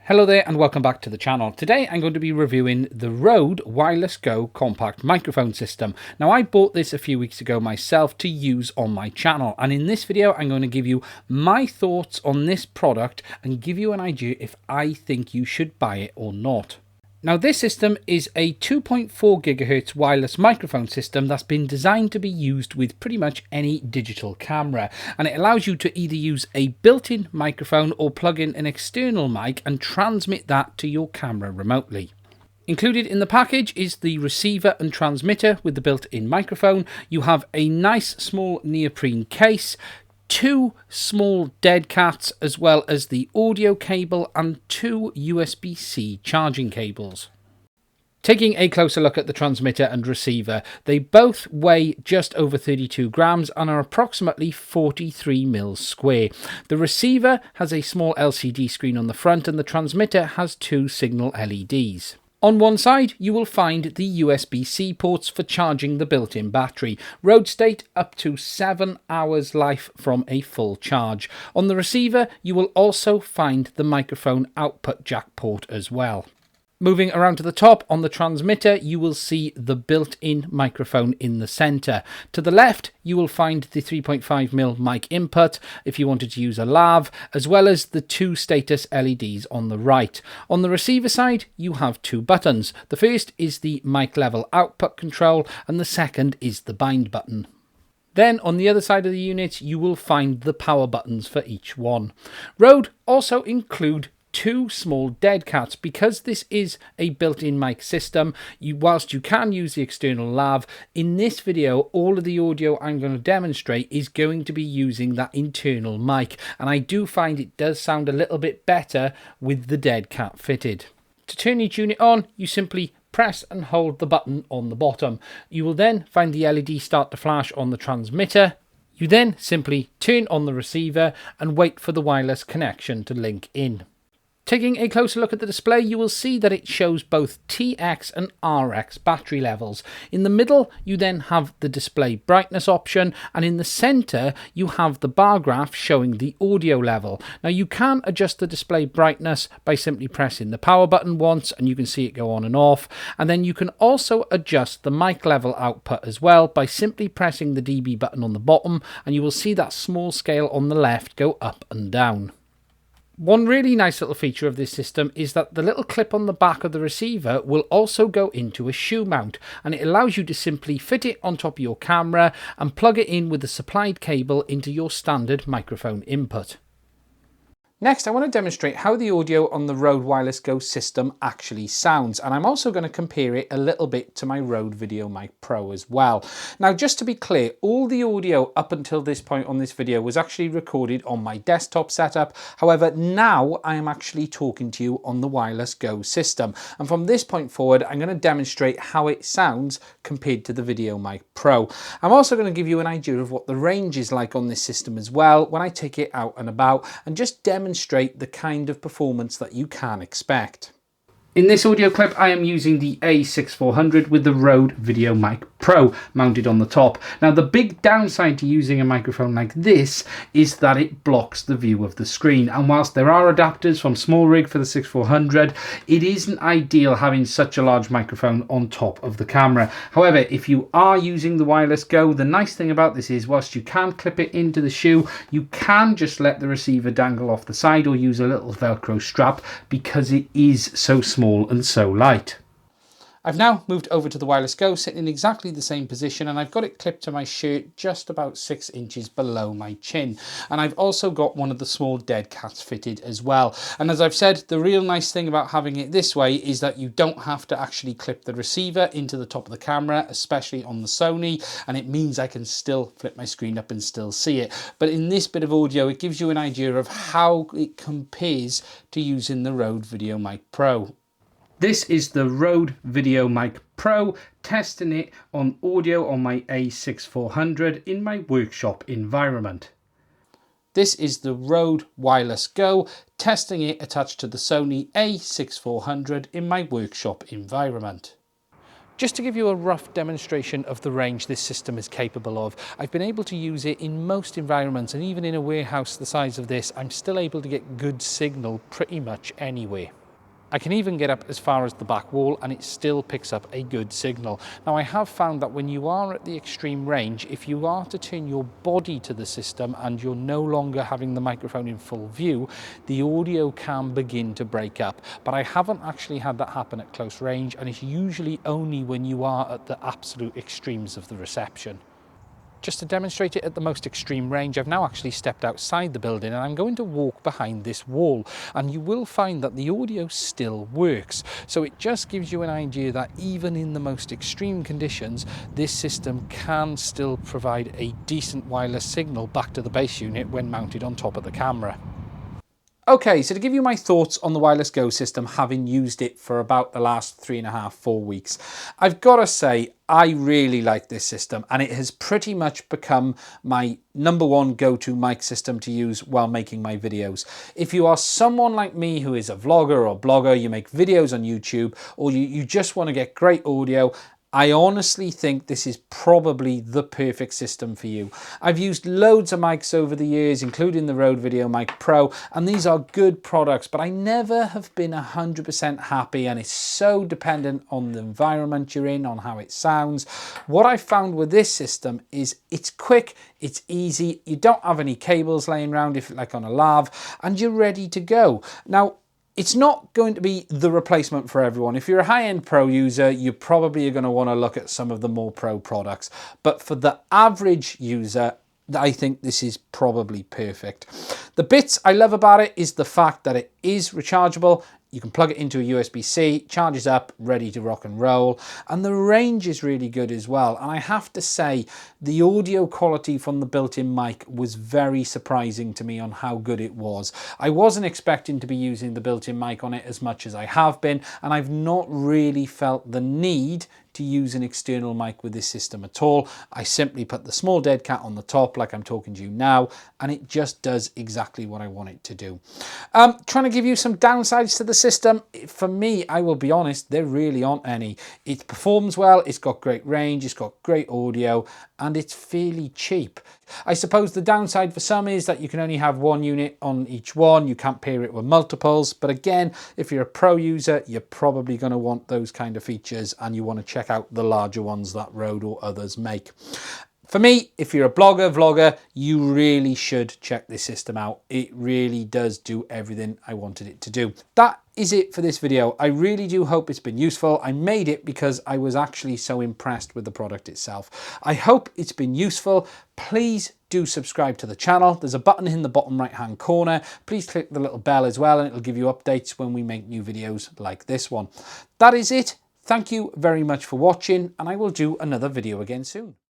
Hello there and welcome back to the channel. Today I'm going to be reviewing the Rode Wireless Go compact microphone system. Now I bought this a few weeks ago myself to use on my channel, and in this video I'm going to give you my thoughts on this product and give you an idea if I think you should buy it or not. Now this system is a 2.4 GHz wireless microphone system that's been designed to be used with pretty much any digital camera, and it allows you to either use a built-in microphone or plug in an external mic and transmit that to your camera remotely. Included in the package is the receiver and transmitter with the built-in microphone. You have a nice small neoprene case, two small dead cats, as well as the audio cable and two USB-C charging cables. Taking a closer look at the transmitter and receiver, they both weigh just over 32 grams and are approximately 43 mils square. The receiver has a small LCD screen on the front and the transmitter has two signal LEDs. On one side, you will find the USB-C ports for charging the built-in battery. Rode state up to 7 hours life from a full charge. On the receiver, you will also find the microphone output jack port as well. Moving around to the top, on the transmitter, you will see the built-in microphone in the center. To the left, you will find the 3.5mm mic input if you wanted to use a lav, as well as the two status LEDs on the right. On the receiver side, you have two buttons. The first is the mic level output control, and the second is the bind button. Then on the other side of the unit, you will find the power buttons for each one. Rode also include two small dead cats because this is a built-in mic system. Whilst you can use the external lav, in this video all of the audio I'm going to demonstrate is going to be using that internal mic, and I do find it does sound a little bit better with the dead cat fitted. To turn each unit on, you simply press and hold the button on the bottom. You will then find the LED start to flash on the transmitter. You then simply turn on the receiver and wait for the wireless connection to link in. Taking a closer look at the display, you will see that it shows both TX and RX battery levels. In the middle, you then have the display brightness option, and in the center, you have the bar graph showing the audio level. Now, you can adjust the display brightness by simply pressing the power button once, and you can see it go on and off. And then you can also adjust the mic level output as well by simply pressing the dB button on the bottom, and you will see that small scale on the left go up and down. One really nice little feature of this system is that the little clip on the back of the receiver will also go into a shoe mount, and it allows you to simply fit it on top of your camera and plug it in with the supplied cable into your standard microphone input. Next, I want to demonstrate how the audio on the Rode Wireless Go system actually sounds, and I'm also going to compare it a little bit to my Rode VideoMic Pro as well. Now, just to be clear, all the audio up until this point on this video was actually recorded on my desktop setup. However, now I am actually talking to you on the Wireless Go system, and from this point forward, I'm going to demonstrate how it sounds compared to the VideoMic Pro. I'm also going to give you an idea of what the range is like on this system as well when I take it out and about, and just demonstrate the kind of performance that you can expect. In this audio clip, I am using the A6400 with the Rode VideoMic Pro mounted on the top. Now, the big downside to using a microphone like this is that it blocks the view of the screen. And whilst there are adapters from SmallRig for the 6400, it isn't ideal having such a large microphone on top of the camera. However, if you are using the Wireless Go, the nice thing about this is whilst you can clip it into the shoe, you can just let the receiver dangle off the side or use a little Velcro strap because it is so small and so light. I've now moved over to the Wireless Go, sitting in exactly the same position, and I've got it clipped to my shirt just about 6 inches below my chin. And I've also got one of the small dead cats fitted as well. And as I've said, the real nice thing about having it this way is that you don't have to actually clip the receiver into the top of the camera, especially on the Sony, and it means I can still flip my screen up and still see it. But in this bit of audio, it gives you an idea of how it compares to using the Rode VideoMic Pro. This is the Rode VideoMic Pro, testing it on audio on my A6400 in my workshop environment. This is the Rode Wireless Go, testing it attached to the Sony A6400 in my workshop environment. Just to give you a rough demonstration of the range this system is capable of, I've been able to use it in most environments, and even in a warehouse the size of this, I'm still able to get good signal pretty much anywhere. I can even get up as far as the back wall and it still picks up a good signal. Now I have found that when you are at the extreme range, if you are to turn your body to the system and you're no longer having the microphone in full view, the audio can begin to break up. But I haven't actually had that happen at close range, and it's usually only when you are at the absolute extremes of the reception. Just to demonstrate it at the most extreme range, I've now actually stepped outside the building and I'm going to walk behind this wall, and you will find that the audio still works. So it just gives you an idea that even in the most extreme conditions, this system can still provide a decent wireless signal back to the base unit when mounted on top of the camera. Okay, so to give you my thoughts on the Wireless Go system, having used it for about the last 3.5, 4 weeks, I've got to say I really like this system, and it has pretty much become my #1 go-to mic system to use while making my videos. If you are someone like me who is a vlogger or blogger, you make videos on YouTube, or you just want to get great audio, I honestly think this is probably the perfect system for you. I've used loads of mics over the years, including the Rode VideoMic Pro, and these are good products, but I never have been 100% happy, and it's so dependent on the environment you're in, on how it sounds. What I found with this system is it's quick, it's easy, you don't have any cables laying around if like on a lav, and you're ready to go. Now, it's not going to be the replacement for everyone. If you're a high-end pro user, you probably are going to want to look at some of the more pro products. But for the average user, I think this is probably perfect. The bits I love about it is the fact that it is rechargeable. You can plug it into a USB-C, charges up, ready to rock and roll. And the range is really good as well. And I have to say, the audio quality from the built-in mic was very surprising to me on how good it was. I wasn't expecting to be using the built-in mic on it as much as I have been, and I've not really felt the need to use an external mic with this system at all. I simply put the small dead cat on the top like I'm talking to you now, and it just does exactly what I want it to do. Trying to give you some downsides to the system. For me, I will be honest, there really aren't any. It performs well, it's got great range, it's got great audio, and it's fairly cheap. I suppose the downside for some is that you can only have one unit on each one. You can't pair it with multiples. But again, if you're a pro user, you're probably going to want those kind of features, and you want to check out the larger ones that Rode or others make. For me, if you're a blogger, vlogger, you really should check this system out. It really does do everything I wanted it to do. That is it for this video. I really do hope it's been useful. I made it because I was actually so impressed with the product itself. I hope it's been useful. Please do subscribe to the channel. There's a button in the bottom right hand corner. Please click the little bell as well, and it'll give you updates when we make new videos like this one. That is it. Thank you very much for watching, and I will do another video again soon.